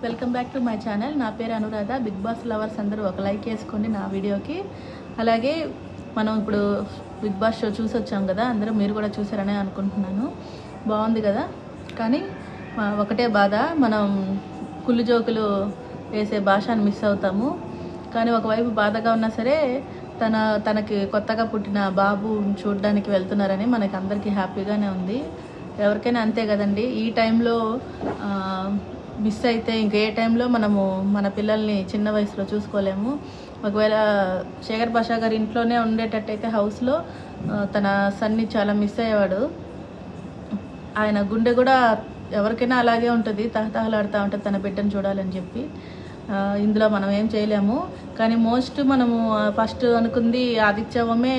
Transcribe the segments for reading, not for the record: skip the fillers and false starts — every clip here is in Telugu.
Welcome back to my channel. నా పేరు అనురాధ. బిగ్ బాస్ లవర్స్ అందరూ ఒక లైక్ వేసుకోండి నా వీడియోకి. అలాగే మనం ఇప్పుడు బిగ్ బాస్ షో చూసి వచ్చాం కదా, అందరూ మీరు కూడా చూసారనే అనుకుంటున్నాను. బాగుంది కదా, కానీ ఒకటే బాధ, మనం కుళ్ళు జోకులు వేసే భాషను మిస్ అవుతాము. కానీ ఒకవైపు బాధగా ఉన్నా సరే తనకి కొత్తగా పుట్టిన బాబు చూడడానికి వెళ్తున్నారని మనకి అందరికీ హ్యాపీగానే ఉంది. ఎవరికైనా అంతే కదండి. ఈ టైంలో మిస్ అయితే ఇంకే టైంలో మనము మన పిల్లల్ని చిన్న వయసులో చూసుకోలేము. ఒకవేళ శేఖర్ భాషా గారు ఇంట్లోనే ఉండేటట్టయితే హౌస్లో తన సన్ని చాలా మిస్ అయ్యేవాడు. ఆయన గుండె కూడా ఎవరికైనా అలాగే ఉంటుంది, తహతహలాడుతూ ఉంటుంది తన బిడ్డను చూడాలని చెప్పి. ఇందులో మనం ఏం చేయలేము. కానీ మోస్ట్ మనము ఫస్ట్ అనుకుంది ఆదిత్యవమే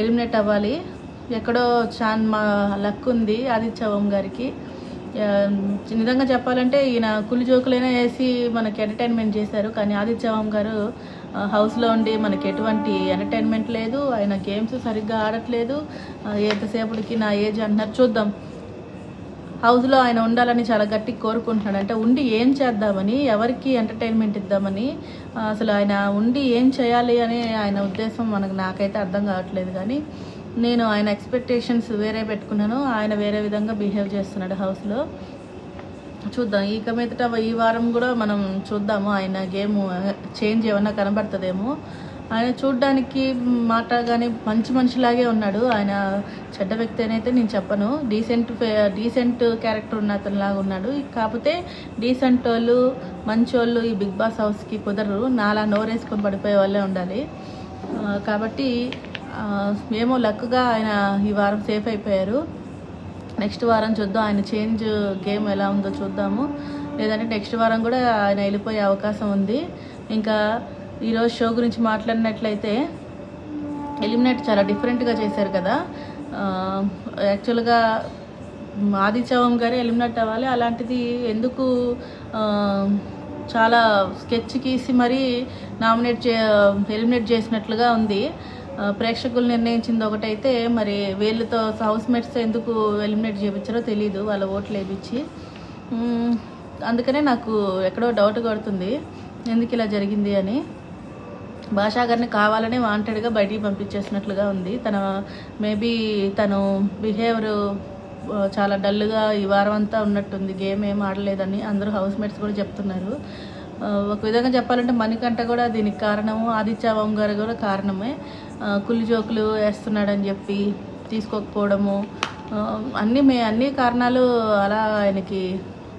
ఎలిమినేట్ అవ్వాలి. ఎక్కడో మా లక్ ఉంది ఆదిత్యవం గారికి. నిజంగా చెప్పాలంటే ఈయన కులి జోకులైనా వేసి మనకి ఎంటర్టైన్మెంట్ చేశారు. కానీ ఆదిత్యవం గారు హౌస్లో ఉండి మనకి ఎటువంటి ఎంటర్టైన్మెంట్ లేదు. ఆయన గేమ్స్ సరిగ్గా ఆడట్లేదు. ఎంతసేపటికి నా ఏజ్ అంటున్నారు. చూద్దాం. హౌస్లో ఆయన ఉండాలని చాలా గట్టిగా కోరుకుంటున్నాడు. అంటే ఉండి ఏం చేద్దామని, ఎవరికి ఎంటర్టైన్మెంట్ ఇద్దామని, అసలు ఆయన ఉండి ఏం చేయాలి అని ఆయన ఉద్దేశం నాకైతే అర్థం కావట్లేదు. కానీ నేను ఆయన ఎక్స్పెక్టేషన్స్ వేరే పెట్టుకున్నాను. ఆయన వేరే విధంగా బిహేవ్ చేస్తున్నాడు హౌస్లో. చూద్దాం. ఇక మీదట ఈ వారం కూడా మనం చూద్దాము ఆయన గేమ్ చేంజ్ ఏమన్నా కనబడుతుందేమో. ఆయన చూడ్డానికి మాట కానీ మంచి మనిషిలాగే ఉన్నాడు. ఆయన చెడ్డ వ్యక్తి అయితే నేను చెప్పను. డీసెంట్ క్యారెక్టర్ ఉన్న అతనిలాగా ఉన్నాడు. కాకపోతే డీసెంట్ వాళ్ళు మంచోళ్ళు ఈ బిగ్ బాస్ హౌస్కి కుదరరు. నాలా నోరేసుకొని పడిపోయే వాళ్ళే ఉండాలి. కాబట్టి ఏమో లక్గా ఆయన ఈ వారం సేఫ్ అయిపోయారు. నెక్స్ట్ వారం చూద్దాం ఆయన చేంజ్ గేమ్ ఎలా ఉందో చూద్దాము. లేదంటే నెక్స్ట్ వారం కూడా ఆయన వెళ్ళిపోయే అవకాశం ఉంది. ఇంకా ఈరోజు షో గురించి మాట్లాడినట్లయితే ఎలిమినేట్ చాలా డిఫరెంట్గా చేశారు కదా. యాక్చువల్గా ఆదిత్యవం గారే ఎలిమినేట్ అవ్వాలి. అలాంటిది ఎందుకు చాలా స్కెచ్ గీసి మరీ ఎలిమినేట్ చేసినట్లుగా ఉంది. ప్రేక్షకులు నిర్ణయించింది ఒకటైతే, మరి వీళ్ళతో హౌస్ మేట్స్తో ఎందుకు ఎలిమినేట్ చేయించారో తెలియదు, వాళ్ళ ఓట్లు వేయించి. అందుకనే నాకు ఎక్కడో డౌట్ కొడుతుంది ఎందుకు ఇలా జరిగింది అని. భాషా గారిని కావాలని వాంటెడ్గా బయటికి పంపించేసినట్లుగా ఉంది. మేబీ తను బిహేవియర్ చాలా డల్గా ఈ వారం అంతా ఉన్నట్టుంది. గేమ్ ఏం ఆడలేదని అందరూ హౌస్ మేట్స్ కూడా చెప్తున్నారు. ఒక విధంగా చెప్పాలంటే మణికంఠ కూడా దీనికి కారణము, ఆదిత్యవం గారు కూడా కారణమే. కుళ్ళు జోకులు వేస్తున్నాడని చెప్పి తీసుకోకపోవడము, అన్ని కారణాలు అలా ఆయనకి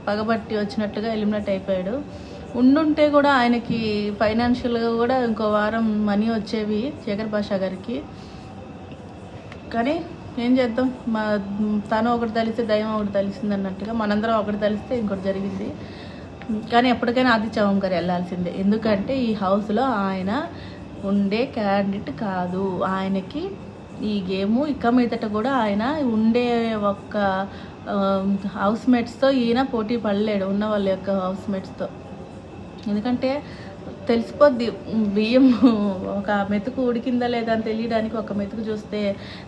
పగబట్టి వచ్చినట్టుగా ఎలిమినేట్ అయిపోయాడు. ఉండుంటే కూడా ఆయనకి ఫైనాన్షియల్గా కూడా ఇంకో వారం మనీ వచ్చేవి శేఖర్ భాషా గారికి. కానీ ఏం చేద్దాం, తను ఒకటి తెలిస్తే దైవం ఒకటి తెలిసింది అన్నట్టుగా మనందరం ఒకటి తెలిస్తే ఇంకోటి జరిగింది. కానీ ఎప్పటికైనా ఆదిత్యవం గారు వెళ్ళాల్సిందే. ఎందుకంటే ఈ హౌస్లో ఆయన ఉండే క్యాండిడేట్ కాదు. ఆయనకి ఈ గేము ఇక మీదట కూడా ఆయన ఉండే ఒక్క హౌస్ మేట్స్తో ఈయన పోటీ పడలేడు, ఉన్న వాళ్ళ యొక్క హౌస్ మేట్స్తో. ఎందుకంటే తెలిసిపోద్ది, బియ్యం ఒక మెతుకు ఉడికిందా లేదా అని తెలియడానికి ఒక మెతుకు చూస్తే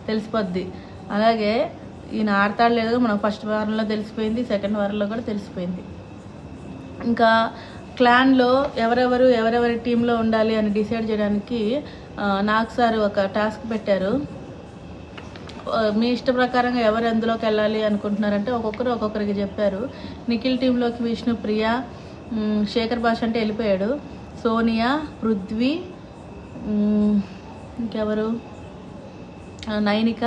తెలిసిపోద్ది. అలాగే ఈయన ఆడతాడు లేదో మనం ఫస్ట్ వారంలో తెలిసిపోయింది, సెకండ్ వారంలో కూడా తెలిసిపోయింది. ఇంకా క్లాన్లో ఎవరెవరి టీంలో ఉండాలి అని డిసైడ్ చేయడానికి నాకు సార్ ఒక టాస్క్ పెట్టారు. మీ ఇష్ట ప్రకారంగా ఎవరు ఎందులోకి వెళ్ళాలి అనుకుంటున్నారంటే ఒక్కొక్కరికి చెప్పారు. నిఖిల్ టీంలోకి విష్ణుప్రియ, శేఖర్ భాష అంటే వెళ్ళిపోయాడు, సోనియా, పృథ్వీ, ఇంకెవరు, నైనిక,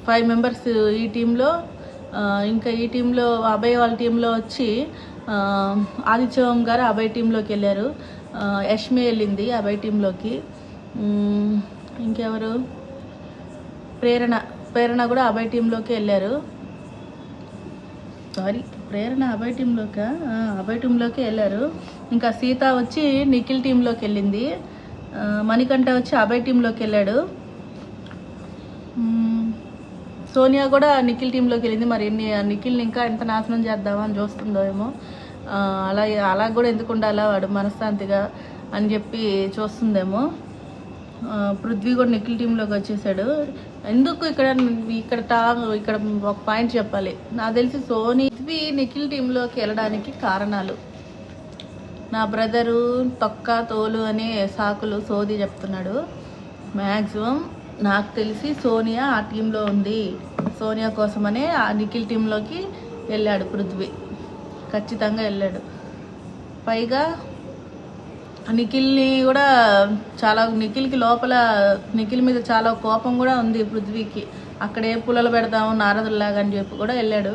5 మెంబర్స్ ఈ టీంలో. ఇంకా ఈ టీంలో అభయ్ వాళ్ళ టీంలో వచ్చి ఆదిత్యవం గారు అభయ్ టీంలోకి వెళ్ళారు. యష్మి వెళ్ళింది అభయ్ టీంలోకి. ఇంకెవరు, ప్రేరణ కూడా అభయ్ టీంలోకి వెళ్ళారు. ప్రేరణ అభయ్ టీంలోకి వెళ్ళారు. ఇంకా సీత వచ్చి నిఖిల్ టీంలోకి వెళ్ళింది. మణికంఠ వచ్చి అభయ్ టీంలోకి వెళ్ళాడు. సోనియా కూడా నిఖిల్ టీంలోకి వెళ్ళింది. మరి నిఖిల్ని ఇంకా ఎంత నాశనం చేద్దామా అని చూస్తుందో ఏమో. అలా కూడా ఎందుకు ఉండాలా వాడు మనశ్శాంతిగా అని చెప్పి చూస్తుందేమో. పృథ్వీ కూడా నిఖిల్ టీంలోకి వచ్చేసాడు. ఎందుకు ఇక్కడ ఇక్కడ ఒక పాయింట్ చెప్పాలి. నాకు తెలిసి పృథ్వీ నిఖిల్ టీంలోకి వెళ్ళడానికి కారణాలు, నా బ్రదరు తొక్క తోలు అనే సాకులు సోది చెప్తున్నాడు. మ్యాక్సిమం నాకు తెలిసి సోనియా ఆ టీంలో ఉంది. సోనియా కోసమనే ఆ నిఖిల్ టీంలోకి వెళ్ళాడు పృథ్వీ, ఖచ్చితంగా వెళ్ళాడు. పైగా నిఖిల్ని కూడా నిఖిల్కి లోపల నిఖిల్ మీద చాలా కోపం కూడా ఉంది పృథ్వీకి. అక్కడే పుల్లలు పెడదాము నారదుల్లాగా అని చెప్పి కూడా వెళ్ళాడు.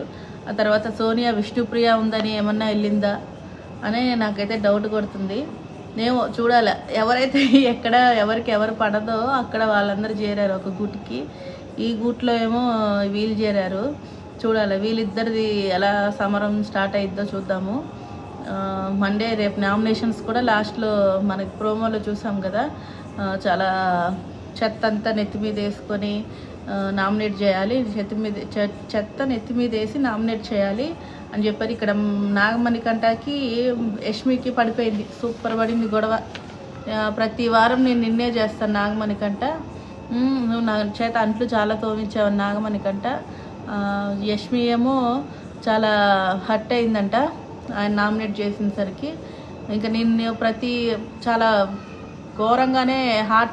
ఆ తర్వాత సోనియా విష్ణుప్రియ ఉందని ఏమన్నా వెళ్ళిందా అని నాకైతే డౌట్ కొడుతుంది. నేను చూడాలి, ఎవరైతే ఎవరికి ఎవరు పడదో అక్కడ వాళ్ళందరూ చేరారు ఒక గూటికి. ఈ గూట్లో ఏమో వీళ్ళు చేరారు. చూడాలి వీళ్ళిద్దరిది ఎలా సమరం స్టార్ట్ అయిద్దో చూద్దాము. మండే రేపు నామినేషన్స్ కూడా లాస్ట్లో మనకి ప్రోమోలో చూసాం కదా, చాలా చెత్త అంతా నెత్తి మీద వేసుకొని నామినేట్ చేయాలి, చెత్త నెత్తి మీద వేసి నామినేట్ చేయాలి అని చెప్పారు. ఇక్కడ నాగమణికంటకి యష్మికి పడిపోయింది, సూపర్ పడింది గొడవ. ప్రతి వారం నేను నిన్నే చేస్తాను నాగమణికంట, నువ్వు నా చేత అంట్లు చాలా తోమించావు నాగమణికంట. యష్మి ఏమో చాలా హర్ట్ అయిందంట ఆయన నామినేట్ చేసేసరికి. ఇంకా నిన్ను చాలా ఘోరంగానే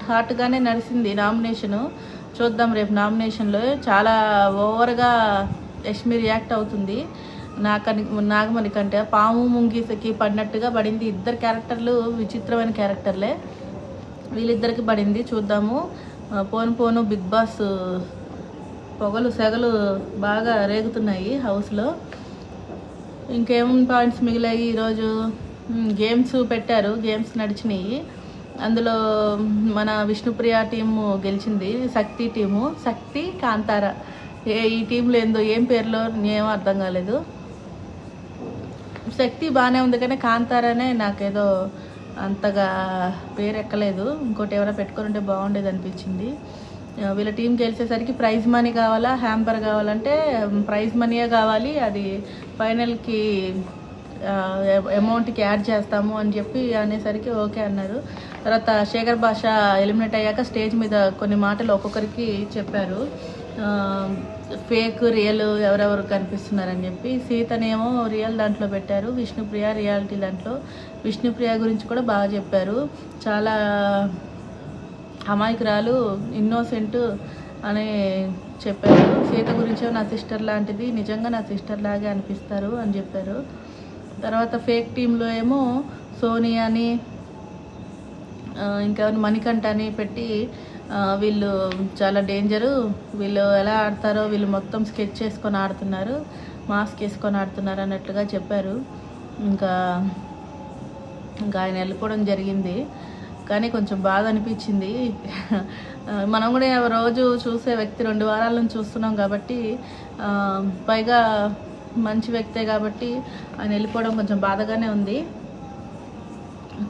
హార్ట్గానే నడిచింది నామినేషను. చూద్దాం రేపు నామినేషన్లో చాలా ఓవర్గా యష్మి రియాక్ట్ అవుతుంది. నాగమణి కంటే పాము ముంగీసకి పడినట్టుగా పడింది. ఇద్దరు క్యారెక్టర్లు విచిత్రమైన క్యారెక్టర్లే, వీళ్ళిద్దరికి పడింది. చూద్దాము. పోను బిగ్ బాస్ పొగలు సెగలు బాగా రేగుతున్నాయి హౌస్లో. ఇంకేం పాయింట్స్ మిగిలాయి ఈరోజు? గేమ్స్ పెట్టారు, గేమ్స్ నడిచినాయి. అందులో మన విష్ణుప్రియ టీము గెలిచింది, శక్తి టీము, శక్తి కాంతార. ఈ టీంలో ఏం పేర్లో ఏమో అర్థం కాలేదు. శక్తి బాగానే ఉంది కానీ కాంతారనే నాకేదో అంతగా పేరు ఎక్కలేదు. ఇంకోటి ఎవరైనా పెట్టుకొని ఉంటే బాగుండేది అనిపించింది. వీళ్ళ టీం గెలిచేసరికి ప్రైజ్ మనీ కావాలా, హ్యాంపర్ కావాలంటే ప్రైజ్ మనీయే కావాలి, అది ఫైనల్కి అమౌంట్కి యాడ్ చేస్తాము అని చెప్పి అనేసరికి ఓకే అన్నారు. తర్వాత శేఖర్ భాష ఎలిమినేట్ అయ్యాక స్టేజ్ మీద కొన్ని మాటలు ఒక్కొక్కరికి చెప్పారు, ఫేక్ రియల్ ఎవరెవరు కనిపిస్తున్నారని చెప్పి. సీతనేమో రియల్ దాంట్లో పెట్టారు, విష్ణుప్రియ రియాలిటీ దాంట్లో. విష్ణుప్రియ గురించి కూడా బాగా చెప్పారు, చాలా అమాయకురాలు, ఇన్నోసెంట్ అని చెప్పారు. సీత గురించే నా సిస్టర్ లాంటిది, నిజంగా నా సిస్టర్ లాగే అనిపిస్తారు అని చెప్పారు. తర్వాత ఫేక్ టీంలో ఏమో సోనియాని ఇంకా మణికంఠ అని పెట్టి వీళ్ళు చాలా డేంజరు, వీళ్ళు ఎలా ఆడతారో వీళ్ళు మొత్తం స్కెచ్ చేసుకొని ఆడుతున్నారు, మాస్క్ వేసుకొని ఆడుతున్నారు అన్నట్లుగా చెప్పారు. ఇంకా ఆయన వెళ్ళిపోవడం జరిగింది. కానీ కొంచెం బాధ అనిపించింది. మనం కూడా రోజు చూసే వ్యక్తి 2 వారాల నుంచి చూస్తున్నాం కాబట్టి, పైగా మంచి వ్యక్తే కాబట్టి ఆయన వెళ్ళిపోవడం కొంచెం బాధగానే ఉంది.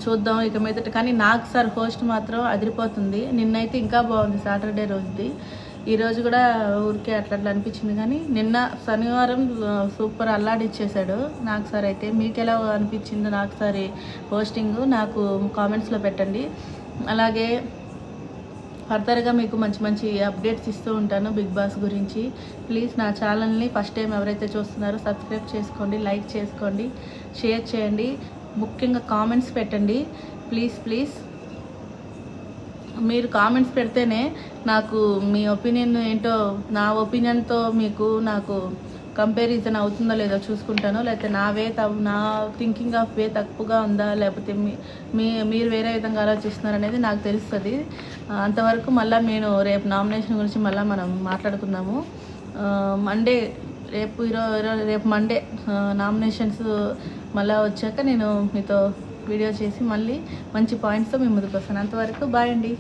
చూద్దాం ఇక మీదట. కానీ నాకు సార్ హోస్ట్ మాత్రం అదిరిపోతుంది. నిన్నైతే ఇంకా బాగుంది, సాటర్డే రోజుది. ఈరోజు కూడా ఊరికే అట్లా అనిపించింది. కానీ నిన్న శనివారం సూపర్ అల్లాడిచ్చేసాడు నాకు సార్. అయితే మీకు ఎలా అనిపించిందో నాకు సారి హోస్టింగ్ నాకు కామెంట్స్లో పెట్టండి. అలాగే ఫర్దర్గా మీకు మంచి అప్డేట్స్ ఇస్తూ ఉంటాను బిగ్ బాస్ గురించి. ప్లీజ్ నా ఛానల్ని ఫస్ట్ టైం ఎవరైతే చూస్తున్నారో సబ్స్క్రైబ్ చేసుకోండి, లైక్ చేసుకోండి, షేర్ చేయండి, ముఖ్యంగా కామెంట్స్ పెట్టండి ప్లీజ్. మీరు కామెంట్స్ పెడితేనే నాకు మీ ఒపీనియన్ ఏంటో, నా ఒపీనియన్తో నాకు కంపారిజన్ అవుతుందో లేదో చూసుకుంటాను. లేకపోతే నా థింకింగ్ ఆఫ్ వే తప్పుగా ఉందా, లేకపోతే మీరు వేరే విధంగా ఆలోచిస్తున్నారు అనేది నాకు తెలుస్తుంది. అంతవరకు మళ్ళీ నేను రేపు నామినేషన్ గురించి మళ్ళీ మనం మాట్లాడుకుందాము. మండే రేపు మండే నామినేషన్స్ మళ్ళీ వచ్చాక నేను మీతో వీడియో చేసి మళ్ళీ మంచి పాయింట్స్తో మీ ముందుకు వస్తాను. అంతవరకు బాయ్ అండి.